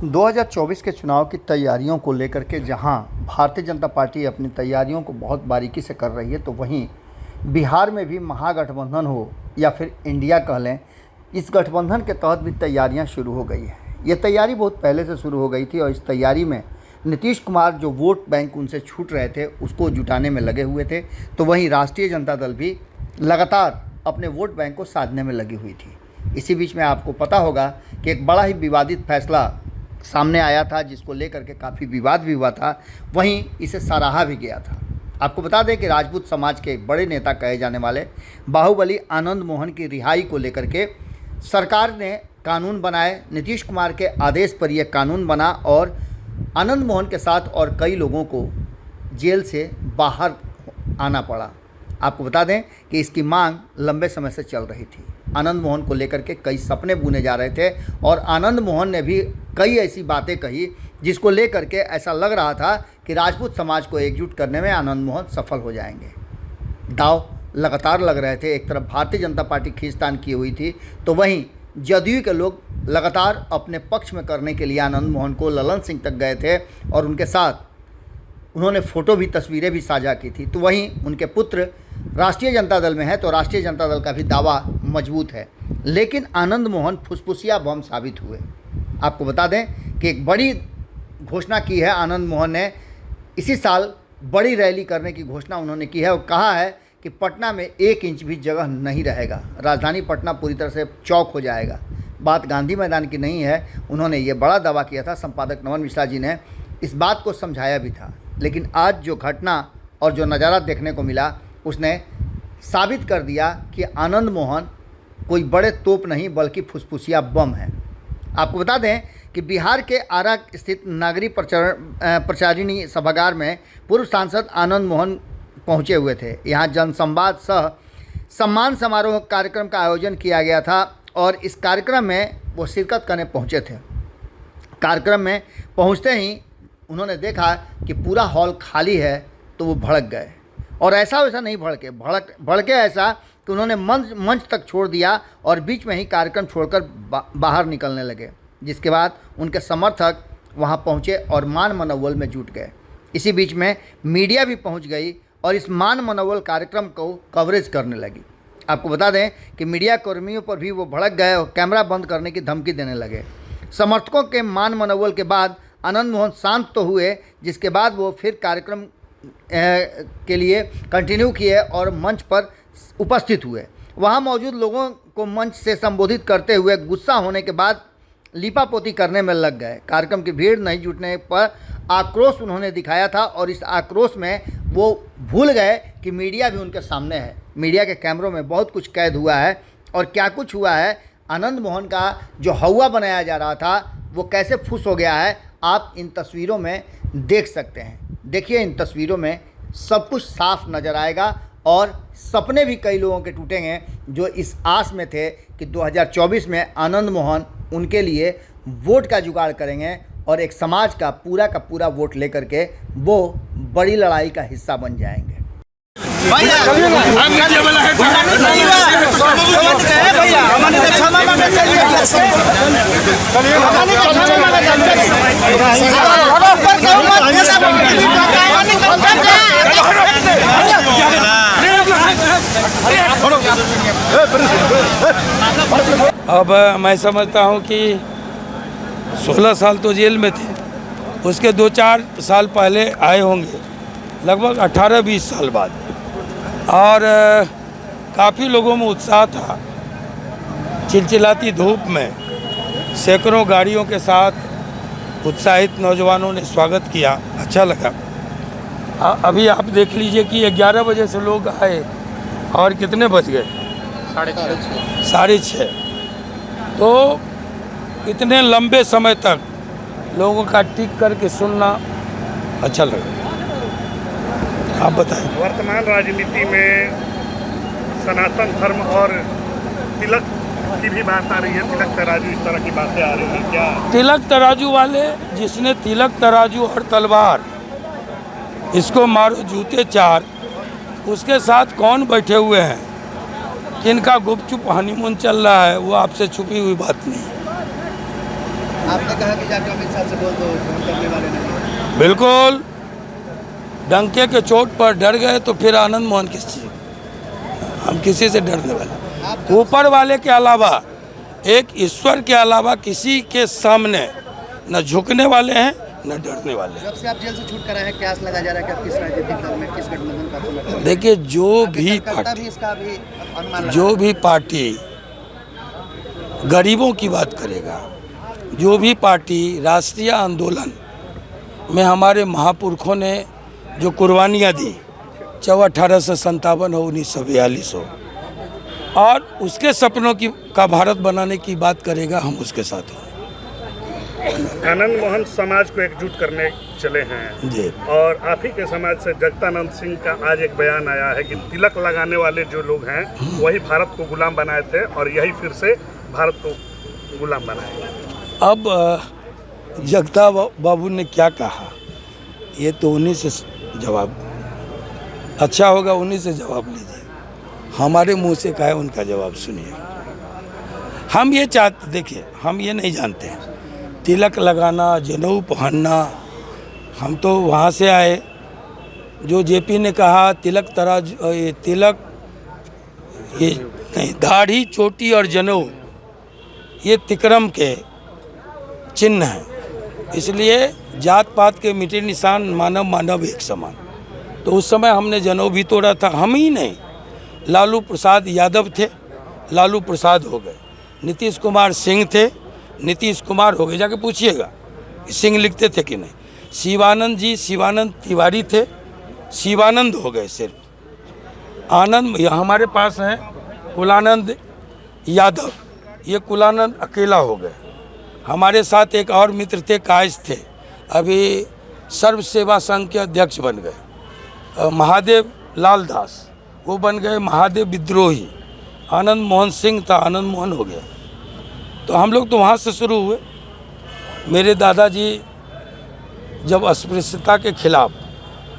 2024 के चुनाव की तैयारियों को लेकर के जहां भारतीय जनता पार्टी अपनी तैयारियों को बहुत बारीकी से कर रही है, तो वहीं बिहार में भी महागठबंधन हो या फिर इंडिया कह लें, इस गठबंधन के तहत भी तैयारियां शुरू हो गई है। ये तैयारी बहुत पहले से शुरू हो गई थी और इस तैयारी में नीतीश कुमार जो वोट बैंक उनसे छूट रहे थे उसको जुटाने में लगे हुए थे, तो वहीं राष्ट्रीय जनता दल भी लगातार अपने वोट बैंक को साधने में लगी हुई थी। इसी बीच में आपको पता होगा कि एक बड़ा ही विवादित फैसला सामने आया था, जिसको लेकर के काफ़ी विवाद भी हुआ था, वहीं इसे सराहा भी गया था। आपको बता दें कि राजपूत समाज के एक बड़े नेता कहे जाने वाले बाहुबली आनंद मोहन की रिहाई को लेकर के सरकार ने कानून बनाए। नीतीश कुमार के आदेश पर यह कानून बना और आनंद मोहन के साथ और कई लोगों को जेल से बाहर आना पड़ा। आपको बता दें कि इसकी मांग लंबे समय से चल रही थी। आनंद मोहन को लेकर के कई सपने बुने जा रहे थे और आनंद मोहन ने भी कई ऐसी बातें कही जिसको लेकर के ऐसा लग रहा था कि राजपूत समाज को एकजुट करने में आनंद मोहन सफल हो जाएंगे। दाव लगातार लग रहे थे। एक तरफ भारतीय जनता पार्टी खींचतान की हुई थी, तो वहीं जदयू के लोग लगातार अपने पक्ष में करने के लिए आनंद मोहन को ललन सिंह तक गए थे और उनके साथ उन्होंने फ़ोटो भी, तस्वीरें भी साझा की थी। तो वहीं उनके पुत्र राष्ट्रीय जनता दल में है, तो राष्ट्रीय जनता दल का भी दावा मजबूत है, लेकिन आनंद मोहन फुसफुसिया बम साबित हुए। आपको बता दें कि एक बड़ी घोषणा की है आनंद मोहन ने। इसी साल बड़ी रैली करने की घोषणा उन्होंने की है और कहा है कि पटना में 1 इंच भी जगह नहीं रहेगा, राजधानी पटना पूरी तरह से चौक हो जाएगा। बात गांधी मैदान की नहीं है, उन्होंने ये बड़ा दावा किया था। संपादक नमन मिश्रा जी ने इस बात को समझाया भी था, लेकिन आज जो घटना और जो नज़ारा देखने को मिला उसने साबित कर दिया कि आनंद मोहन कोई बड़े तोप नहीं बल्कि फुसफुसिया बम है। आपको बता दें कि बिहार के आरा स्थित नागरी प्रचारिणी सभागार में पूर्व सांसद आनंद मोहन पहुंचे हुए थे। यहां जनसंवाद सह सम्मान समारोह कार्यक्रम का आयोजन किया गया था और इस कार्यक्रम में वो शिरकत करने पहुंचे थे। कार्यक्रम में पहुंचते ही उन्होंने देखा कि पूरा हॉल खाली है, तो वो भड़क गए और ऐसा वैसा नहीं भड़के ऐसा कि उन्होंने मंच तक छोड़ दिया और बीच में ही कार्यक्रम छोड़कर बाहर निकलने लगे, जिसके बाद उनके समर्थक वहां पहुंचे और मान मनोवल में जुट गए। इसी बीच में मीडिया भी पहुंच गई और इस मान मनोवल कार्यक्रम को कवरेज करने लगी। आपको बता दें कि मीडिया कर्मियों पर भी वो भड़क गए और कैमरा बंद करने की धमकी देने लगे। समर्थकों के मान मनोवल के बाद आनंद मोहन शांत तो हुए, जिसके बाद वो फिर कार्यक्रम के लिए कंटिन्यू किए और मंच पर उपस्थित हुए। वहां मौजूद लोगों को मंच से संबोधित करते हुए गुस्सा होने के बाद लीपापोती करने में लग गए। कार्यक्रम की भीड़ नहीं जुटने पर आक्रोश उन्होंने दिखाया था और इस आक्रोश में वो भूल गए कि मीडिया भी उनके सामने है। मीडिया के कैमरों में बहुत कुछ कैद हुआ है और क्या कुछ हुआ है, आनंद मोहन का जो हौवा बनाया जा रहा था वो कैसे फुस हो गया है, आप इन तस्वीरों में देख सकते हैं। देखिए, इन तस्वीरों में सब कुछ साफ नज़र आएगा और सपने भी कई लोगों के टूटेंगे जो इस आस में थे कि 2024 में आनंद मोहन उनके लिए वोट का जुगाड़ करेंगे और एक समाज का पूरा वोट लेकर के वो बड़ी लड़ाई का हिस्सा बन जाएंगे। अब मैं समझता हूं कि 16 साल तो जेल में थे, उसके 2-4 साल पहले आए होंगे, लगभग 18-20 साल बाद, और काफ़ी लोगों में उत्साह था। चिलचिलाती धूप में सैकड़ों गाड़ियों के साथ उत्साहित नौजवानों ने स्वागत किया, अच्छा लगा। अभी आप देख लीजिए कि 11 बजे से लोग आए और कितने बज गए? 6:30। तो इतने लंबे समय तक लोगों का टिक करके सुनना अच्छा लगा। आप बताएं। वर्तमान राजनीति में सनातन धर्म और तिलक की भी बात आ रही है, तिलक तराजू, इस तरह की बातें आ रही हैं क्या? तिलक तराजू वाले, जिसने तिलक तराजू और तलवार इसको मारो जूते 4। उसके साथ कौन बैठे हुए हैं, किनका गुपचुप हनीमून चल रहा है, वो आपसे छुपी हुई बात नहीं। आपने कहा कि जाके अमित शाह से बोल दो, फोन करने वाले नहीं। बिल्कुल, डंके के चोट पर डर गए तो फिर आनंद मोहन किस चीज, हम किसी से डरने वाले, ऊपर वाले के अलावा, एक ईश्वर के अलावा किसी के सामने न झुकने वाले हैं न डरने वाले। जब से आप जेल से छूट कर आए हैं, क्या लगा जा रहा है कि आप किस राजनीतिक दल में, किस गठबंधन का समर्थन करें? देखिए, जो भी पार्टी गरीबों की बात करेगा, जो भी पार्टी राष्ट्रीय आंदोलन में हमारे महापुरुषों ने जो कुर्बानियाँ दी, चाहे 1857 हो, 1942 हो, और उसके सपनों की का भारत बनाने की बात करेगा, हम उसके साथ हैं। आनंद मोहन समाज को एकजुट करने चले हैं जी। और आप ही के समाज से जगदानंद सिंह का आज एक बयान आया है कि तिलक लगाने वाले जो लोग हैं वही भारत को गुलाम बनाए थे और यही फिर से भारत को गुलाम बनाएगा। अब जगता बाबू ने क्या कहा, ये तो उन्हीं से जवाब, अच्छा होगा उन्हीं से जवाब लीजिए, हमारे मुंह से कहा है उनका जवाब सुनिए। हम ये चाहते, देखिए, हम ये नहीं जानते हैं तिलक लगाना, जनेऊ पहनना, हम तो वहाँ से आए जो जेपी ने कहा तिलक तराज, ये तिलक, ये नहीं, दाढ़ी, चोटी और जनेऊ ये तिक्रम के चिन्ह हैं, इसलिए जात पात के मिटे निशान, मानव मानव एक समान। तो उस समय हमने जनेऊ भी तोड़ा था, हम ही नहीं, लालू प्रसाद यादव थे, लालू प्रसाद हो गए, नीतीश कुमार सिंह थे, नीतीश कुमार हो गए, जाके पूछिएगा सिंह लिखते थे कि नहीं, शिवानंद जी, शिवानंद तिवारी थे, शिवानंद हो गए सिर्फ। आनंद हमारे पास हैं कुलानंद यादव, ये कुलानंद अकेला हो गए। हमारे साथ एक और मित्र थे, कायस थे, अभी सर्व सेवा संघ के अध्यक्ष बन गए। महादेव लाल दास, वो बन गए महादेव विद्रोही। आनंद मोहन सिंह था, आनंद मोहन हो गया। तो हम लोग तो वहाँ से शुरू हुए। मेरे दादाजी जब अस्पृश्यता के खिलाफ,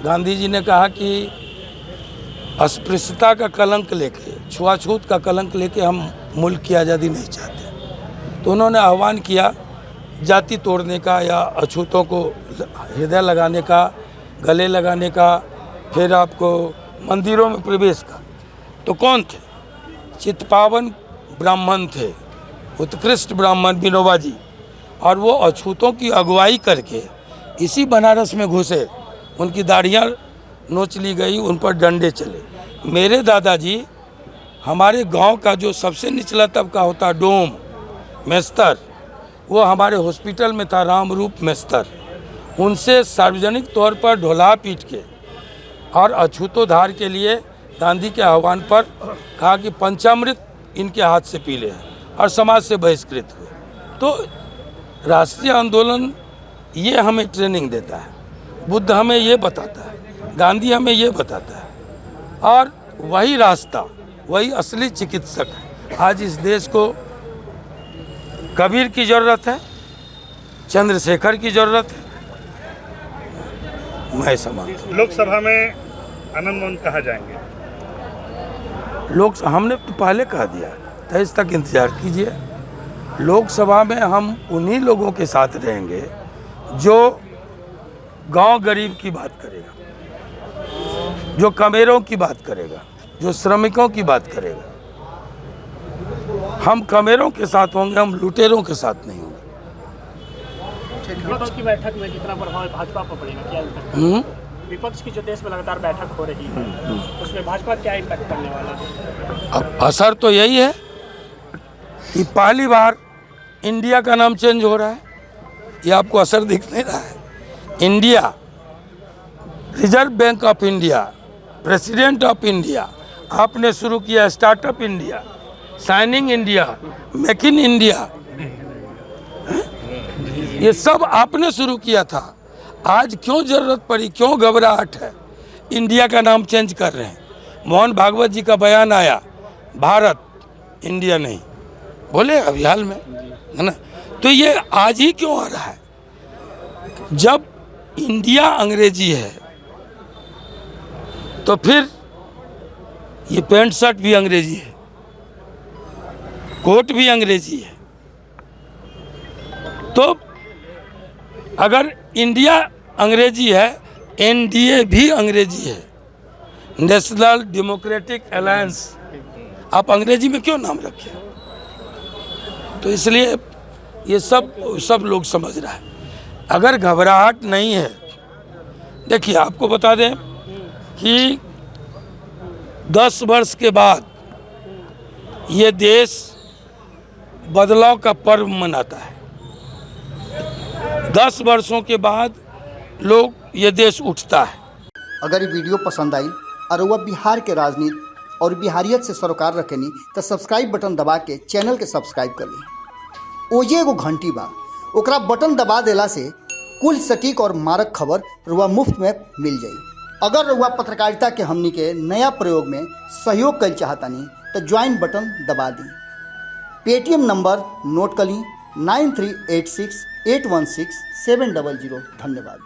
गांधी जी ने कहा कि अस्पृश्यता का कलंक लेके, छुआछूत का कलंक लेके हम मुल्क की आज़ादी नहीं चाहते, तो उन्होंने आह्वान किया जाति तोड़ने का या अछूतों को हृदय लगाने का, गले लगाने का, फिर आपको मंदिरों में प्रवेश का। तो कौन थे? चित्पावन ब्राह्मण थे, उत्कृष्ट ब्राह्मण विनोबा जी, और वो अछूतों की अगुवाई करके इसी बनारस में घुसे, उनकी दाढ़ियाँ नोच ली गई, उन पर डंडे चले। मेरे दादाजी, हमारे गांव का जो सबसे निचला तबका होता डोम मेस्तर, वो हमारे हॉस्पिटल में था, रामरूप मेस्तर, उनसे सार्वजनिक तौर पर ढोला पीट के और अछूतोद्धार के लिए गांधी के आह्वान पर कहा कि पंचामृत इनके हाथ से पी ले, और समाज से बहिष्कृत हुए। तो राष्ट्रीय आंदोलन ये हमें ट्रेनिंग देता है, बुद्ध हमें ये बताता है, गांधी हमें ये बताता है, और वही रास्ता, वही असली चिकित्सक है। आज इस देश को कबीर की ज़रूरत है, चंद्रशेखर की ज़रूरत है, मैं समझता हूँ। लोकसभा में आनंद मोहन कहाँ जाएंगे? हमने तो पहले कह दिया, 23 तक इंतज़ार कीजिए। लोकसभा में हम उन्हीं लोगों के साथ रहेंगे जो गांव गरीब की बात करेगा, जो कमेरों की बात करेगा, जो श्रमिकों की बात करेगा। हम कमेरों के साथ होंगे, हम लुटेरों के साथ नहीं होंगे। विपक्ष की बैठक में कितना प्रभाव भाजपा पर पड़ेगा, क्या इम्पैक्ट? विपक्ष की जो देश में लगातार बैठक हो रही है, उसमें भाजपा क्या इम्पैक्ट करने वाला है? अब असर तो यही है कि पहली बार इंडिया का नाम चेंज हो रहा है, ये आपको असर दिख नहीं रहा है। India, reserve bank of India, president of India, आपने शुरू किया startup India, signing India, make in India, ये सब आपने शुरू किया था। आज क्यों जरूरत पड़ी, क्यों घबराहट है? इंडिया का नाम चेंज कर रहे हैं। मोहन भागवत जी का बयान आया, भारत, इंडिया नहीं बोले अभी हाल में, है ना? तो ये आज ही क्यों आ रहा है? जब इंडिया अंग्रेजी है, तो फिर ये पैंट शर्ट भी अंग्रेजी है, कोट भी अंग्रेजी है। तो अगर इंडिया अंग्रेजी है, एनडीए भी अंग्रेजी है, नेशनल डेमोक्रेटिक अलायंस, आप अंग्रेजी में क्यों नाम रखें? तो इसलिए ये सब लोग समझ रहा है। अगर घबराहट नहीं है, देखिए आपको बता दें कि 10 वर्ष के बाद ये देश बदलाव का पर्व मनाता है। 10 वर्षों के बाद लोग ये देश उठता है। अगर ये वीडियो पसंद आई और वह बिहार के राजनीति और बिहारियत से सरोकार रखेनी तो सब्सक्राइब बटन दबा के चैनल के सब्सक्राइब कर ली। ओजे एगो घंटी बा, ओकरा बटन दबा देला से कुल सटीक और मारक खबर रुआ मुफ्त में मिल जाई। अगर रुआ पत्रकारिता के हमनी के नया प्रयोग में सहयोग कर चाहतानी तो ज्वाइन बटन दबा दी। पेटीएम नंबर नोट कर ली 9386816700। धन्यवाद।